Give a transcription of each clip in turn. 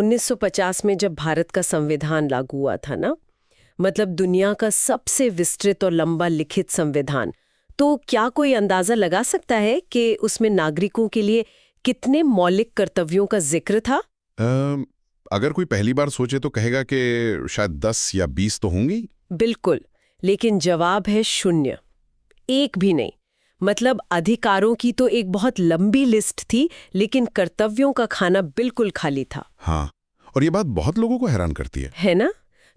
1950 में जब भारत का संविधान लागू हुआ था ना, मतलब दुनिया का सबसे विस्तृत और लंबा लिखित संविधान, तो क्या कोई अंदाजा लगा सकता है कि उसमें नागरिकों के लिए कितने मौलिक कर्तव्यों का जिक्र था? अगर कोई पहली बार सोचे तो कहेगा कि शायद 10 या 20 तो होंगी। बिल्कुल, लेकिन जवाब है शून्य, एक भी नहीं। मतलब अधिकारों की तो एक बहुत लंबी लिस्ट थी, लेकिन कर्तव्यों का खाना बिल्कुल खाली था। हाँ, और ये बात बहुत लोगों को हैरान करती है ना?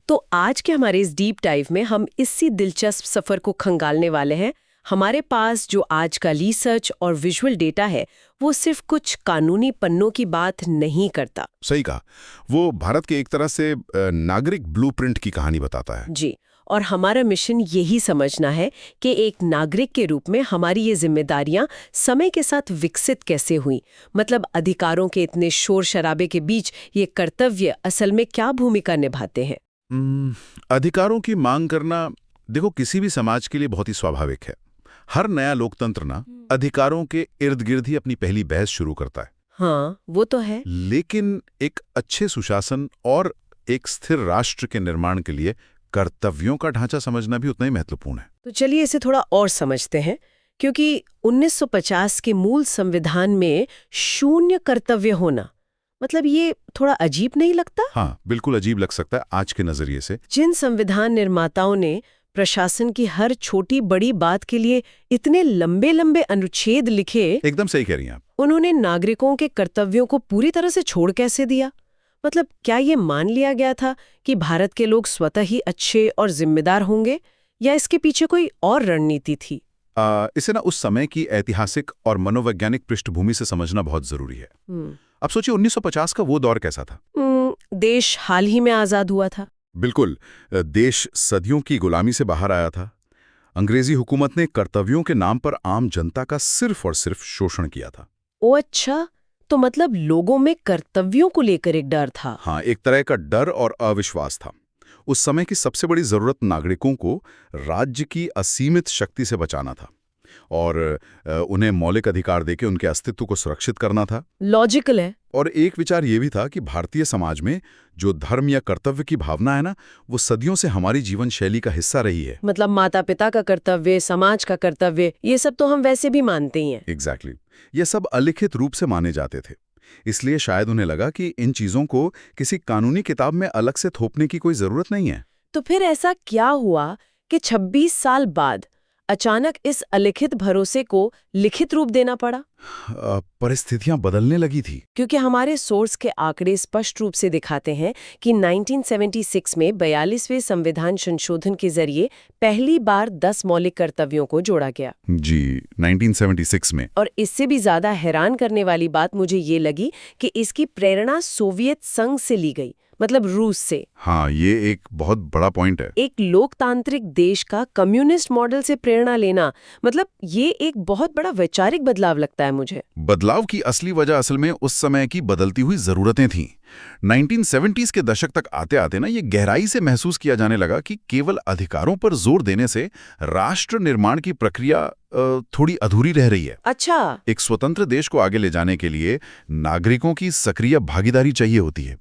तो आज के हमारे इस डीप डाइव में हम इसी दिलचस्प सफर को खंगालने वाले हैं। हमारे पास जो आज का रिसर्च और विजुअल डेटा है, वो सिर्फ कुछ कानूनी पन्नों की बात नहीं करता। सही कहा। वो भारत के एक तरह से नागरिक ब्लूप्रिंट की कहानी बताता है। जी, और हमारा मिशन यही समझना है कि एक नागरिक के रूप में हमारी ये जिम्मेदारियां समय के साथ विकसित कैसे हुई। मतलब अधिकारों के इतने शोर शराबे के बीच ये कर्तव्य असल में क्या भूमिका निभाते हैं। अधिकारों की मांग करना, देखो, किसी भी समाज के लिए बहुत ही स्वाभाविक है। हर नया लोकतंत्र ना अधिकारों के इर्द गिर्द ही अपनी पहली बहस शुरू करता है। हाँ, वो तो है। लेकिन एक अच्छे सुशासन और एक स्थिर राष्ट्र के निर्माण के लिए कर्तव्यों का ढांचा समझना भी उतना ही महत्वपूर्ण है। तो चलिए इसे थोड़ा और समझते हैं, क्योंकि 1950 के मूल संविधान में शून्य कर्तव्य होना, मतलब ये थोड़ा अजीब नहीं लगता? हाँ, बिल्कुल अजीब लग सकता है आज के नजरिए से। जिन संविधान निर्माताओं ने प्रशासन की हर छोटी बड़ी बात के लिए इतने लंबे लंबे अनुच्छेद लिखे, एकदम सही कह रही हैं आप। उन्होंने नागरिकों के कर्तव्यों को पूरी तरह से छोड़ कैसे दिया? मतलब क्या ये मान लिया गया था कि भारत के लोग स्वतः ही अच्छे और जिम्मेदार होंगे, या इसके पीछे कोई और रणनीति थी? इसे ना उस समय की ऐतिहासिक और मनोवैज्ञानिक पृष्ठभूमि से समझना बहुत जरूरी है। अब सोचिए 1950 का वो दौर कैसा था। देश हाल ही में आजाद हुआ था। बिल्कुल, देश सदियों की गुलामी से बाहर आया था। अंग्रेजी हुकूमत ने कर्तव्यों के नाम पर आम जनता का सिर्फ और सिर्फ शोषण किया था। ओ अच्छा, तो मतलब लोगों में कर्तव्यों को लेकर एक डर था। हाँ, एक तरह का डर और अविश्वास था। उस समय की सबसे बड़ी जरूरत नागरिकों को राज्य की असीमित शक्ति से बचाना था और उन्हें मौलिक अधिकार देके उनके अस्तित्व को सुरक्षित करना था। लॉजिकल है। और एक विचार ये भी था कि भारतीय समाज में जो धर्म या कर्तव्य की भावना है ना, वो सदियों से हमारी जीवन शैली का हिस्सा रही है। मतलब माता पिता का कर्तव्य, समाज का कर्तव्य, ये सब तो हम वैसे भी मानते ही हैं। एग्जैक्टली। ये सब अलिखित रूप से माने जाते थे। इसलिए शायद उन्हें लगा कि इन चीजों को किसी कानूनी किताब में अलग से थोपने की कोई जरूरत नहीं है। तो फिर ऐसा क्या हुआ कि 26 साल बाद अचानक इस अलिखित भरोसे को लिखित रूप देना पड़ा? परिस्थितियां बदलने लगी थी। क्योंकि हमारे सोर्स के आंकड़े स्पष्ट रूप से दिखाते हैं कि 1976 में 42वें संविधान संशोधन के जरिए पहली बार 10 मौलिक कर्तव्यों को जोड़ा गया। जी, 1976 में। और इससे भी ज्यादा हैरान करने वाली बात मुझे ये लगी कि इसकी प्रेरणा सोवियत संघ से ली गई, मतलब रूस से। हाँ, ये एक बहुत बड़ा पॉइंट है। एक लोकतांत्रिक देश का कम्युनिस्ट मॉडल से प्रेरणा लेना, मतलब ये एक बहुत बड़ा वैचारिक बदलाव लगता है मुझे। बदलाव की असली वजह असल में उस समय की बदलती हुई जरूरतें थीं। 1970s के दशक तक आते आते ना ये गहराई से महसूस किया जाने लगा कि केवल अधिकारों पर जोर देने से राष्ट्र निर्माण की प्रक्रिया थोड़ी अधूरी रह रही है। अच्छा। एक स्वतंत्र देश को आगे ले जाने के लिए नागरिकों की सक्रिय भागीदारी चाहिए होती है।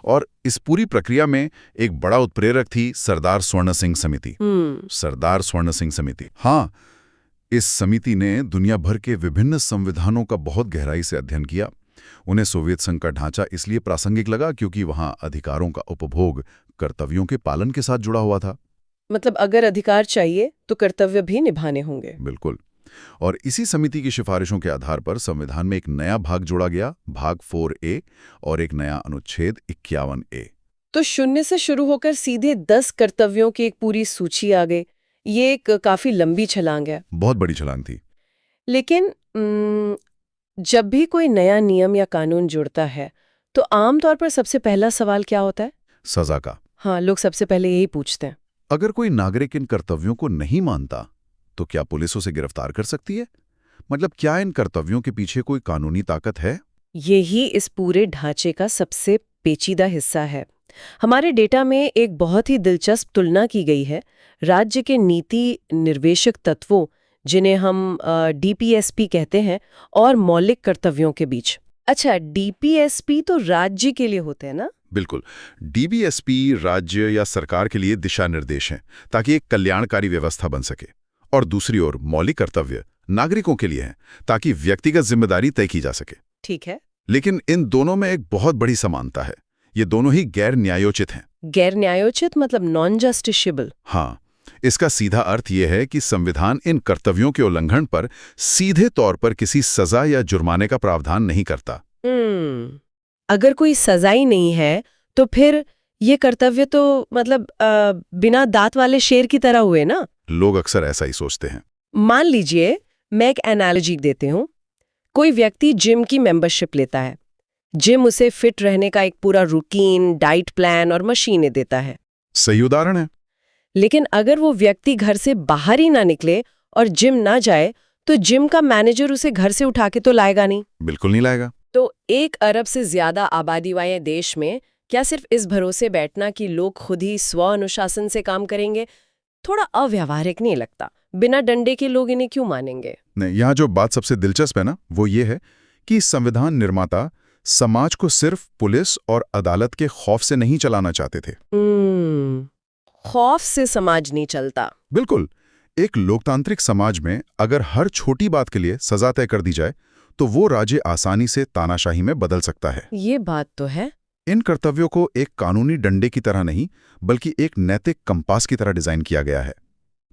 और इस पूरी प्रक्रिया में एक बड़ा उत्प्रेरक थी सरदार स्वर्ण सिंह समिति। सरदार स्वर्ण सिंह समिति, हाँ, इस समिति ने दुनिया भर के विभिन्न संविधानों का बहुत गहराई से अध्ययन किया। उन्हें सोवियत संघ का ढांचा इसलिए प्रासंगिक लगा क्योंकि वहां अधिकारों का उपभोग कर्तव्यों के पालन के साथ जुड़ा हुआ था। मतलब अगर अधिकार चाहिए तो कर्तव्य भी निभाने होंगे। बिल्कुल। और इसी समिति की सिफारिशों के आधार पर संविधान में एक नया भाग जोड़ा गया, भाग 4A, और एक नया अनुच्छेद 51A। तो शून्य से शुरू होकर सीधे 10 कर्तव्यों की एक पूरी सूची आ गई। ये एक काफी लंबी छलांग है। बहुत बड़ी छलांग थी। लेकिन जब भी कोई नया नियम या कानून जुड़ता है तो आमतौर पर सबसे पहला सवाल क्या होता है? सजा का। हाँ, लोग सबसे पहले यही पूछते हैं। अगर कोई नागरिक इन कर्तव्यों को नहीं मानता तो क्या पुलिस उसे गिरफ्तार कर सकती है? मतलब क्या इन कर्तव्यों के पीछे कोई कानूनी ताकत है? यही इस पूरे ढांचे का सबसे पेचीदा हिस्सा है। हमारे डेटा में एक बहुत ही दिलचस्प तुलना की गई है राज्य के नीति निर्देशक तत्वों, जिन्हें हम DPSP कहते हैं, और मौलिक कर्तव्यों के बीच। अच्छा, डीपीएसपी तो राज्य के लिए होते हैं ना? बिल्कुल। डीबीएसपी राज्य या सरकार के लिए दिशा निर्देश हैं ताकि एक कल्याणकारी व्यवस्था बन सके। और दूसरी ओर मौलिक कर्तव्य नागरिकों के लिए हैं ताकि व्यक्तिगत जिम्मेदारी तय की जा सके। ठीक है। लेकिन इन दोनों में एक बहुत बड़ी समानता है, ये दोनों ही गैर न्यायोचित हैं। गैर न्यायोचित मतलब नॉन जस्टिसेबल। हाँ, इसका सीधा अर्थ यह है कि संविधान इन कर्तव्यों के उल्लंघन पर सीधे तौर पर किसी सजा या जुर्माने का प्रावधान नहीं करता। अगर कोई सजा ही नहीं है तो फिर ये कर्तव्य तो मतलब बिना दांत वाले शेर की तरह हुए ना? लोग अक्सर ऐसा ही सोचते हैं। मान लीजिए, मैं एक एनालॉजी देती हूँ। कोई व्यक्ति जिम की मेंबरशिप लेता है। जिम उसे फिट रहने का एक पूरा रूटीन, डाइट प्लान और मशीनें देता है। सही उदाहरण है। लेकिन अगर वो व्यक्ति घर से बाहर ही ना निकले और जिम ना जाए, तो जिम का मैनेजर उसे घर से उठा के तो लाएगा नहीं। बिल्कुल नहीं लाएगा। तो 1 अरब से ज्यादा आबादी वाले देश में क्या सिर्फ इस भरोसे बैठना कि लोग खुद ही स्व अनुशासन से काम करेंगे, थोड़ा अव्यावहारिक नहीं लगता? बिना डंडे के लोग इन्हें क्यों मानेंगे? नहीं, यहाँ जो बात सबसे दिलचस्प है ना, वो ये है कि संविधान निर्माता समाज को सिर्फ पुलिस और अदालत के खौफ से नहीं चलाना चाहते थे। खौफ से समाज नहीं चलता। बिल्कुल। एक लोकतांत्रिक समाज में अगर हर छोटी बात के लिए सजा तय कर दी जाए तो वो राज्य आसानी से तानाशाही में बदल सकता है। ये बात तो है। इन कर्तव्यों को एक कानूनी डंडे की तरह नहीं, बल्कि एक नैतिक कंपास की तरह डिजाइन किया गया है।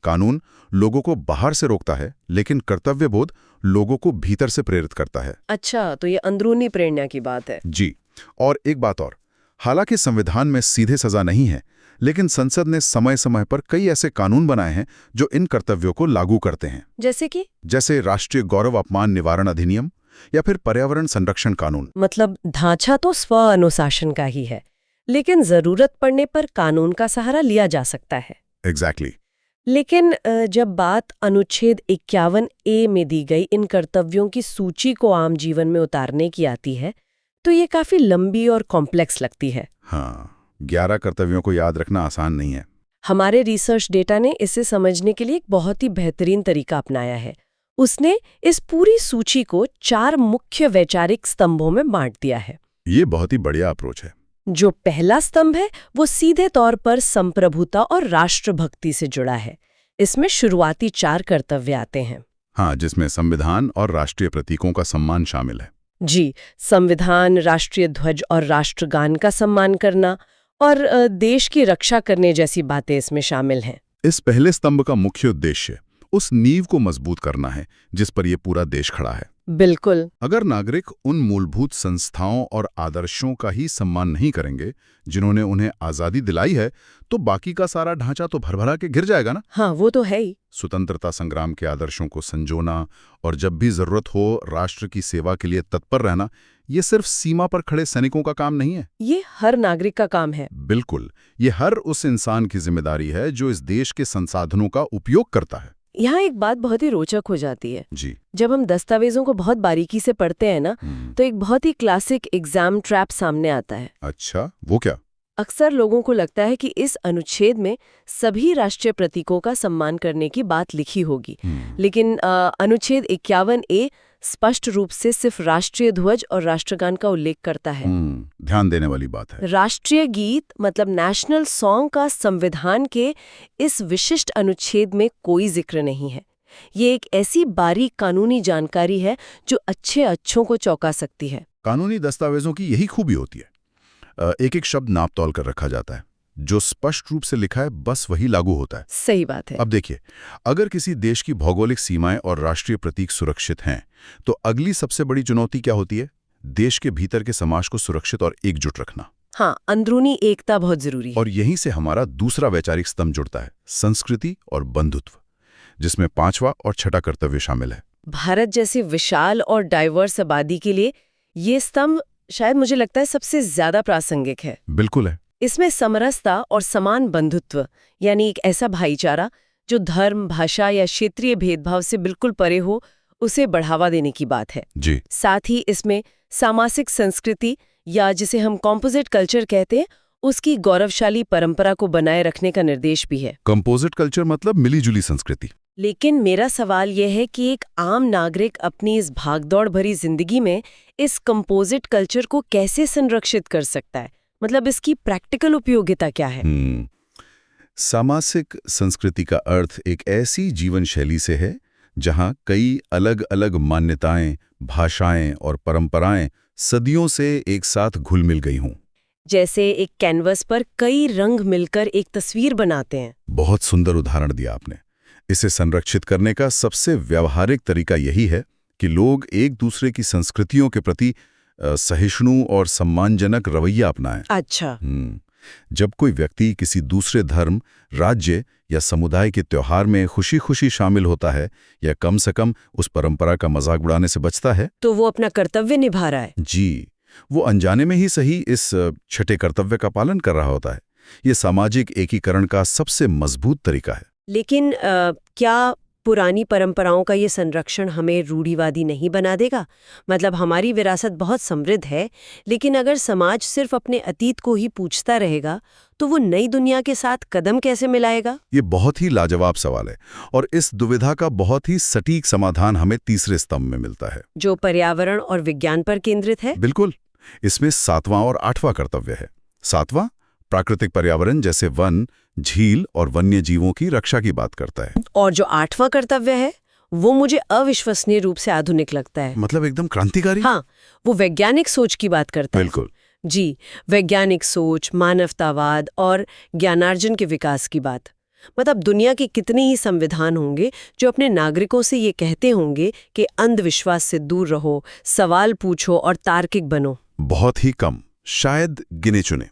कानून लोगों को बाहर से रोकता है, लेकिन कर्तव्यबोध लोगों को भीतर से प्रेरित करता है। अच्छा, तो ये अंदरूनी प्रेरणा की बात है। जी। और एक बात और, हालांकि संविधान में सीधे सजा नहीं है, लेकिन संसद ने समय समय पर कई ऐसे कानून बनाए हैं जो इन कर्तव्यों को लागू करते हैं। जैसे राष्ट्रीय गौरव अपमान निवारण अधिनियम या फिर पर्यावरण संरक्षण कानून। मतलब ढांचा तो स्व अनुशासन का ही है, लेकिन जरूरत पड़ने पर कानून का सहारा लिया जा सकता है। एग्जैक्टली। लेकिन जब बात अनुच्छेद 51A में दी गई इन कर्तव्यों की सूची को आम जीवन में उतारने की आती है, तो ये काफी लंबी और कॉम्प्लेक्स लगती है। हाँ, 11 कर्तव्यों को याद रखना आसान नहीं है। हमारे रिसर्च डेटा ने इसे समझने के लिए एक बहुत ही बेहतरीन तरीका अपनाया है। उसने इस पूरी सूची को 4 मुख्य वैचारिक स्तंभों में बांट दिया है। ये बहुत ही बढ़िया अप्रोच है। जो पहला स्तंभ है वो सीधे तौर पर संप्रभुता और राष्ट्रभक्ति से जुड़ा है। इसमें शुरुआती 4 कर्तव्य आते हैं। हाँ, जिसमें संविधान और राष्ट्रीय प्रतीकों का सम्मान शामिल है। जी, संविधान, राष्ट्रीय ध्वज और राष्ट्रगान का सम्मान करना और देश की रक्षा करने जैसी बातें इसमें शामिल हैं। इस पहले स्तंभ का मुख्य उद्देश्य उस नींव को मजबूत करना है जिस पर यह पूरा देश खड़ा है। बिल्कुल। अगर नागरिक उन मूलभूत संस्थाओं और आदर्शों का ही सम्मान नहीं करेंगे जिन्होंने उन्हें आजादी दिलाई है, तो बाकी का सारा ढांचा तो भरभरा के गिर जाएगा ना। हाँ, वो तो है ही। स्वतंत्रता संग्राम के आदर्शों को संजोना और जब भी जरूरत हो राष्ट्र की सेवा के लिए तत्पर रहना, ये सिर्फ सीमा पर खड़े सैनिकों का काम नहीं है। ये हर नागरिक का काम है। बिल्कुल, ये हर उस इंसान की जिम्मेदारी है जो इस देश के संसाधनों का उपयोग करता है। यहाँ एक बात बहुत ही रोचक हो जाती है। जी। जब हम दस्तावेजों को बहुत बारीकी से पढ़ते हैं ना, तो एक बहुत ही क्लासिक एग्जाम ट्रैप सामने आता है। अच्छा, वो क्या? अक्सर लोगों को लगता है कि इस अनुच्छेद में सभी राष्ट्रीय प्रतीकों का सम्मान करने की बात लिखी होगी, लेकिन अनुच्छेद 51A स्पष्ट रूप से सिर्फ राष्ट्रीय ध्वज और राष्ट्रगान का उल्लेख करता है। ध्यान देने वाली बात है। राष्ट्रीय गीत मतलब नेशनल सॉन्ग का संविधान के इस विशिष्ट अनुच्छेद में कोई जिक्र नहीं है। ये एक ऐसी बारीक कानूनी जानकारी है जो अच्छों को चौंका सकती है। कानूनी दस्तावेजों की यही खूबी होती है। एक एक शब्द नाप तौल कर रखा जाता है, जो स्पष्ट रूप से लिखा है बस वही लागू होता है। सही बात है। अब देखिए, अगर किसी देश की भौगोलिक सीमाएं और राष्ट्रीय प्रतीक सुरक्षित हैं, तो अगली सबसे बड़ी चुनौती क्या होती है? देश के भीतर के समाज को सुरक्षित और एकजुट रखना। हाँ, अंदरूनी एकता बहुत जरूरी है। और यहीं से हमारा दूसरा वैचारिक स्तंभ जुड़ता है, संस्कृति और बंधुत्व, जिसमें 5वां और 6ठा कर्तव्य शामिल है। भारत जैसी विशाल और डाइवर्स आबादी के लिए ये स्तंभ शायद मुझे लगता है सबसे ज्यादा प्रासंगिक है। बिल्कुल है। इसमें समरसता और समान बंधुत्व, यानी एक ऐसा भाईचारा जो धर्म, भाषा या क्षेत्रीय भेदभाव से बिल्कुल परे हो, उसे बढ़ावा देने की बात है। जी। साथ ही इसमें सामाजिक संस्कृति या जिसे हम कॉम्पोजिट कल्चर कहते हैं, उसकी गौरवशाली परंपरा को बनाए रखने का निर्देश भी है। कंपोजिट कल्चर मतलब मिलीजुली संस्कृति। लेकिन मेरा सवाल यह है कि एक आम नागरिक अपनी इस भागदौड़ भरी जिंदगी में इस कंपोजिट कल्चर को कैसे संरक्षित कर सकता है? मतलब इसकी प्रैक्टिकल उपयोगिता क्या है? सामासिक संस्कृति का अर्थ एक ऐसी जीवन शैली से है जहां कई अलग अलग मान्यताएं, भाषाएं और परंपराएं सदियों से एक साथ घुल मिल गई हों। जैसे एक कैनवस पर कई रंग मिलकर एक तस्वीर बनाते हैं। बहुत सुंदर उदाहरण दिया आपने। इसे संरक्षित करने का सबसे व्यावहारिक तरीका यही है कि लोग एक दूसरे की संस्कृतियों के प्रति सहिष्णु और सम्मानजनक रवैया अपनाएं। अच्छा। जब कोई व्यक्ति किसी दूसरे धर्म, राज्य या समुदाय के त्योहार में खुशी-खुशी शामिल होता है या कम से कम उस परंपरा का मजाक उड़ाने से बचता है, तो वो अपना कर्तव्य निभा रहा है। जी, वो अनजाने में ही सही इस छठे कर्तव्य का पालन कर रहा होता है। ये सामाजिक एकीकरण का सबसे मजबूत तरीका है। लेकिन क्या पुरानी परंपराओं का ये संरक्षण हमें रूढ़िवादी नहीं बना देगा? मतलब हमारी विरासत बहुत समृद्ध है, लेकिन अगर समाज सिर्फ अपने अतीत को ही पूछता रहेगा तो वो नई दुनिया के साथ कदम कैसे मिलाएगा? ये बहुत ही लाजवाब सवाल है और इस दुविधा का बहुत ही सटीक समाधान हमें तीसरे स्तंभ में मिलता है, जो पर्यावरण और विज्ञान पर केंद्रित है। बिल्कुल। इसमें 7वां और 8वां कर्तव्य है। 7वां प्राकृतिक पर्यावरण जैसे वन, झील और वन्य जीवों की रक्षा की बात करता है। और जो 8वां कर्तव्य है वो मुझे अविश्वसनीय रूप से आधुनिक लगता है। मतलब एकदम क्रांतिकारी। हाँ, वो वैज्ञानिक सोच की बात करता है। बिल्कुल जी, वैज्ञानिक सोच, मानवतावाद और ज्ञानार्जन के विकास की बात। मतलब दुनिया के कितने ही संविधान होंगे जो अपने नागरिकों से ये कहते होंगे कि अंधविश्वास से दूर रहो, सवाल पूछो और तार्किक बनो। बहुत ही कम, शायद गिने चुने।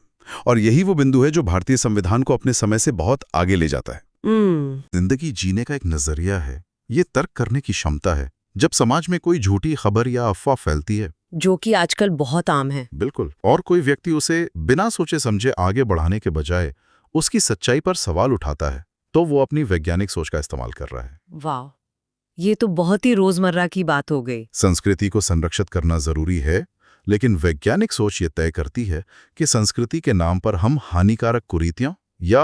और यही वो बिंदु है जो भारतीय संविधान को अपने समय से बहुत आगे ले जाता है। जिंदगी जीने का एक नजरिया है, ये तर्क करने की क्षमता है। जब समाज में कोई झूठी खबर या अफवाह फैलती है, जो कि आजकल बहुत आम है, बिल्कुल, और कोई व्यक्ति उसे बिना सोचे समझे आगे बढ़ाने के बजाय उसकी सच्चाई पर सवाल उठाता है, तो वो अपनी वैज्ञानिक सोच का इस्तेमाल कर रहा है। वाह, ये तो बहुत ही रोजमर्रा की बात हो गई। संस्कृति को संरक्षित करना जरूरी है, लेकिन वैज्ञानिक सोच ये तय करती है कि संस्कृति के नाम पर हम हानिकारक कुरीतियां या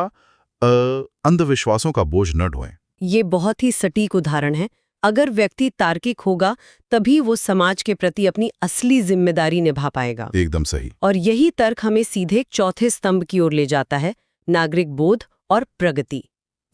अंधविश्वासों का बोझ न ढोएं। ये बहुत ही सटीक उदाहरण है। अगर व्यक्ति तार्किक होगा तभी वो समाज के प्रति अपनी असली जिम्मेदारी निभा पाएगा। एकदम सही। और यही तर्क हमें सीधे चौथे स्तंभ की ओर ले जाता है, नागरिक बोध और प्रगति,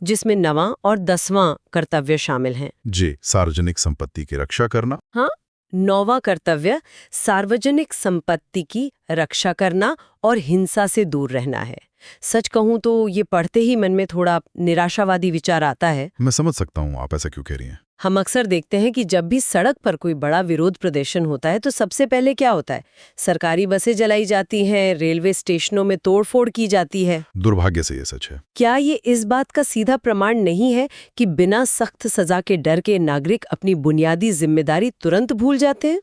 जिसमें 9वां और 10वां कर्तव्य शामिल हैं। जी, सार्वजनिक संपत्ति की रक्षा करना। हाँ, 9वां कर्तव्य सार्वजनिक संपत्ति की रक्षा करना और हिंसा से दूर रहना है। सच कहूं तो ये पढ़ते ही मन में थोड़ा निराशावादी विचार आता है। मैं समझ सकता हूँ आप ऐसा क्यों कह रही हैं। हम अक्सर देखते हैं कि जब भी सड़क पर कोई बड़ा विरोध प्रदर्शन होता है तो सबसे पहले क्या होता है? सरकारी बसें जलाई जाती हैं, रेलवे स्टेशनों में तोड़फोड़ की जाती है। दुर्भाग्य से ये सच है। क्या ये इस बात का सीधा प्रमाण नहीं है कि बिना सख्त सजा के डर के नागरिक अपनी बुनियादी जिम्मेदारी तुरंत भूल जाते हैं?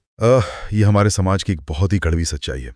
ये हमारे समाज की एक बहुत ही कड़वी सच्चाई है।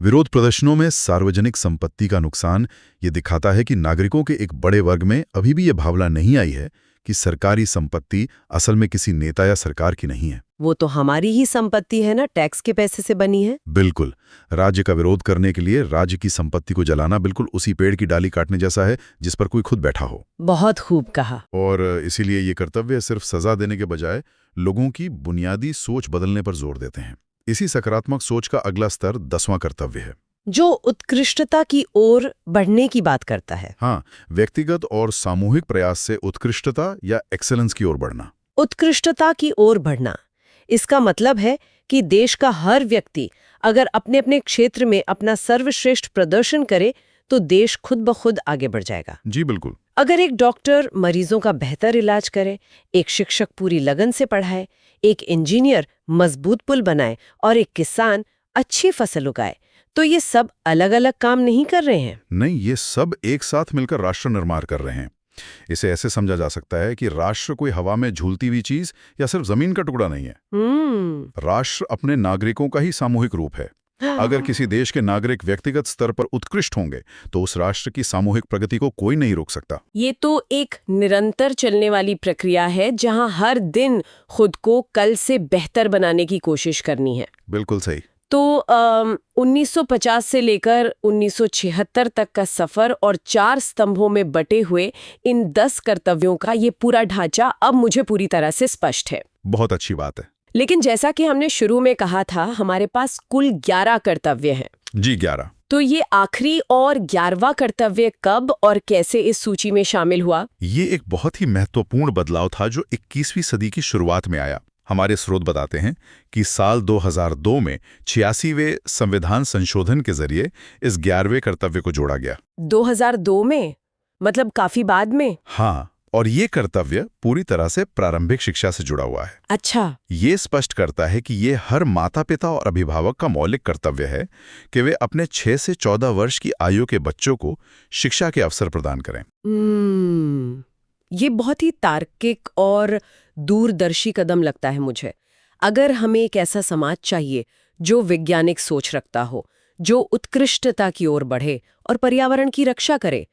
विरोध प्रदर्शनों में सार्वजनिक संपत्ति का नुकसान ये दिखाता है कि नागरिकों के एक बड़े वर्ग में अभी भी ये भावना नहीं आई है कि सरकारी संपत्ति असल में किसी नेता या सरकार की नहीं है। वो तो हमारी ही संपत्ति है ना, टैक्स के पैसे से बनी है। बिल्कुल। राज्य का विरोध करने के लिए राज्य की संपत्ति को जलाना बिल्कुल उसी पेड़ की डाली काटने जैसा है जिस पर कोई खुद बैठा हो। बहुत खूब कहा। और इसीलिए ये कर्तव्य सिर्फ सजा देने के बजाय लोगों की बुनियादी सोच बदलने पर जोर देते हैं। इसी सकारात्मक सोच का अगला स्तर 10वां कर्तव्य है, जो उत्कृष्टता की ओर बढ़ने की बात करता है। हाँ, व्यक्तिगत और सामूहिक प्रयास से उत्कृष्टता या एक्सेलेंस की ओर बढ़ना। उत्कृष्टता की ओर बढ़ना, इसका मतलब है कि देश का हर व्यक्ति अगर अपने अपने क्षेत्र में अपना सर्वश्रेष्ठ प्रदर्शन करे तो देश खुद ब खुद आगे बढ़ जाएगा। जी बिल्कुल। अगर एक डॉक्टर मरीजों का बेहतर इलाज करे, एक शिक्षक पूरी लगन से पढ़ाए, एक इंजीनियर मजबूत पुल बनाए और एक किसान अच्छी फसल उगाए, तो ये सब अलग अलग काम नहीं कर रहे हैं। नहीं, ये सब एक साथ मिलकर राष्ट्र निर्माण कर रहे हैं। इसे ऐसे समझा जा सकता है कि राष्ट्र कोई हवा में झूलती हुई चीज या सिर्फ जमीन का टुकड़ा नहीं है। राष्ट्र अपने नागरिकों का ही सामूहिक रूप है। अगर किसी देश के नागरिक व्यक्तिगत स्तर पर उत्कृष्ट होंगे तो उस राष्ट्र की सामूहिक प्रगति को कोई नहीं रोक सकता। ये तो एक निरंतर चलने वाली प्रक्रिया है जहां हर दिन खुद को कल से बेहतर बनाने की कोशिश करनी है। बिल्कुल सही। तो 1950 से लेकर 1976 तक का सफर और 4 स्तंभों में बटे हुए इन 10 कर्तव्यों का ये पूरा ढांचा अब मुझे पूरी तरह से स्पष्ट है। बहुत अच्छी बात है। लेकिन जैसा कि हमने शुरू में कहा था, हमारे पास कुल 11 कर्तव्य हैं। जी 11। तो ये आखिरी और 11वां कर्तव्य कब और कैसे इस सूची में शामिल हुआ? ये एक बहुत ही महत्वपूर्ण बदलाव था जो 21वीं सदी की शुरुआत में आया। हमारे स्रोत बताते हैं कि साल 2002 में 86वें संविधान संशोधन के जरिए इस 11वें कर्तव्य को जोड़ा गया। 2002 में? मतलब काफी बाद में? हाँ, और ये कर्तव्य पूरी तरह से प्रारंभिक शिक्षा से जुड़ा हुआ है। अच्छा। ये स्पष्ट करता है कि ये हर माता-पिता और अभिभावक का मौलिक कर्तव्य है कि वे अपने 6 से 14 वर्ष की आयु के बच्चों को शिक्षा के अवसर प्रदान करें। ये बहुत ही तार्किक और दूरदर्शी कदम लगता है मुझे। अगर हमें एक ऐसा समाज चाहिए जो वैज्ञानिक सोच रखता हो, जो उत्कृष्टता की ओर बढ़े और पर्यावरण की रक्षा करे,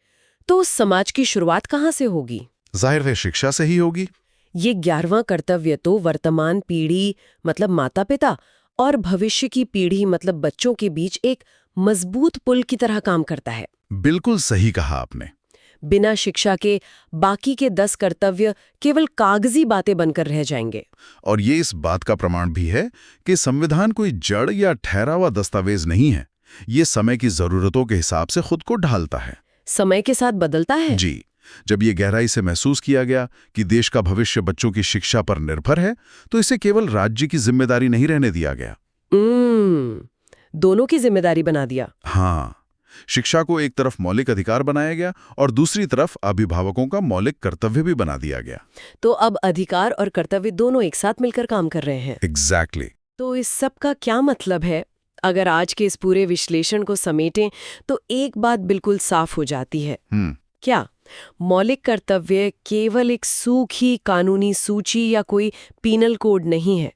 तो उस समाज की शुरुआत कहाँ से होगी? जाहिर है शिक्षा से ही होगी। ये 11वां कर्तव्य तो वर्तमान पीढ़ी मतलब माता-पिता और भविष्य की पीढ़ी मतलब बच्चों के बीच एक मजबूत पुल की तरह काम करता है। बिल्कुल सही कहा आपने। बिना शिक्षा के बाकी के 10 कर्तव्य केवल कागजी बातें बनकर रह जाएंगे। और ये इस बात का प्रमाण भी है कि संविधान कोई जड़ या ठहरा हुआ दस्तावेज नहीं है। ये समय की जरूरतों के हिसाब से खुद को ढालता है। समय के साथ बदलता है? जी। जब ये गहराई से महसूस किया गया कि देश का भविष्य बच्चों की शिक्षा पर निर्भर है, तो इसे केवल राज्य की जिम्मेदारी नहीं रहने दिया गया। दोनों की जिम्मेदारी बना दिया। हाँ, शिक्षा को एक तरफ मौलिक अधिकार बनाया गया और दूसरी तरफ अभिभावकों का मौलिक कर्तव्य भी बना दिया गया। तो अब अधिकार और कर्तव्य दोनों एक साथ मिलकर काम कर रहे हैं। एग्जैक्टली। तो इस सब का क्या मतलब है? अगर आज के इस पूरे विश्लेषण को समेटें तो एक बात बिल्कुल साफ हो जाती है। क्या मौलिक कर्तव्य केवल एक सूखी कानूनी सूची या कोई पीनल कोड नहीं है?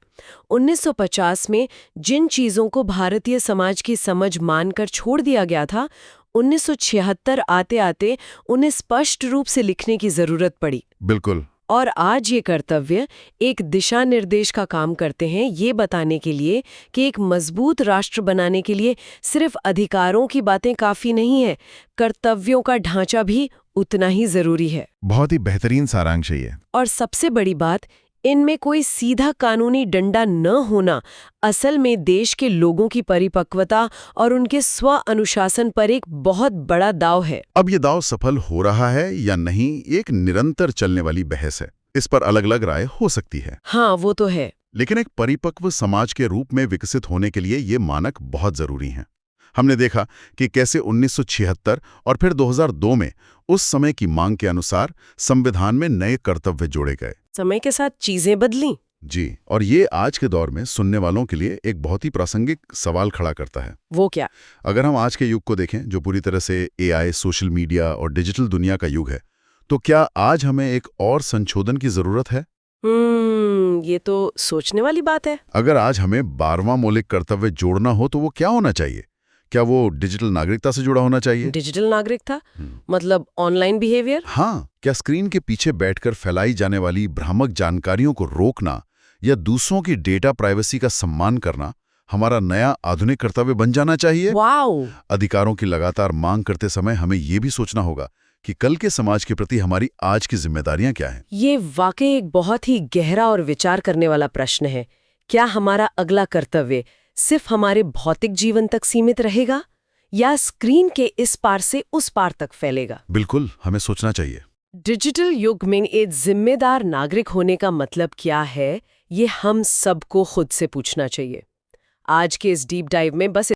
1950 में जिन चीजों को भारतीय समाज की समझ मानकर छोड़ दिया गया था, 1976 आते आते उन्हें स्पष्ट रूप से लिखने की जरूरत पड़ी। बिल्कुल। और आज ये कर्तव्य एक दिशा निर्देश का काम करते हैं, ये बताने के लिए कि एक मजबूत राष्ट्र बनाने के लिए सिर्फ अधिकारों की बातें काफी नहीं है, कर्तव्यों का ढांचा भी उतना ही जरूरी है। बहुत ही बेहतरीन सारांश है ये। और सबसे बड़ी बात, इनमें कोई सीधा कानूनी डंडा न होना असल में देश के लोगों की परिपक्वता और उनके स्व अनुशासन पर एक बहुत बड़ा दाव है। अब ये दाव सफल हो रहा है या नहीं, एक निरंतर चलने वाली बहस है। इस पर अलग अलग राय हो सकती है। हाँ, वो तो है। लेकिन एक परिपक्व समाज के रूप में विकसित होने के लिए ये मानक बहुत जरूरी हैं। हमने देखा कि कैसे 1976 और फिर 2002 में उस समय की मांग के अनुसार संविधान में नए कर्तव्य जोड़े गए। समय के साथ चीजें बदली। जी, और ये आज के दौर में सुनने वालों के लिए एक बहुत ही प्रासंगिक सवाल खड़ा करता है। वो क्या? अगर हम आज के युग को देखें, जो पूरी तरह से AI, सोशल मीडिया और डिजिटल दुनिया का युग है, तो क्या आज हमें एक और संशोधन की जरूरत है? ये तो सोचने वाली बात है। अगर आज हमें 12वां मौलिक कर्तव्य जोड़ना हो तो वो क्या होना चाहिए? क्या वो डिजिटल नागरिकता से जुड़ा होना चाहिए? डिजिटल नागरिकता मतलब ऑनलाइन बिहेवियर? हाँ, क्या स्क्रीन के पीछे बैठकर फैलाई जाने वाली भ्रामक जानकारियों को रोकना या दूसरों की डेटा प्राइवेसी का सम्मान करना हमारा नया आधुनिक कर्तव्य बन जाना चाहिए? वाओ! अधिकारों की लगातार मांग करते समय हमें ये भी सोचना होगा कि कल के समाज के प्रति हमारी आज की जिम्मेदारियां क्या हैं। ये वाकई एक बहुत ही गहरा और विचार करने वाला प्रश्न है। क्या हमारा अगला कर्तव्य सिर्फ हमारे भौतिक जीवन तक सीमित रहेगा या स्क्रीन के इस पार से उस पार तक फैलेगा? बिल्कुल, हमें सोचना चाहिए। डिजिटल युग में एक जिम्मेदार नागरिक होने का मतलब क्या है, ये हम सबको खुद से पूछना चाहिए। आज के इस डीप डाइव में बस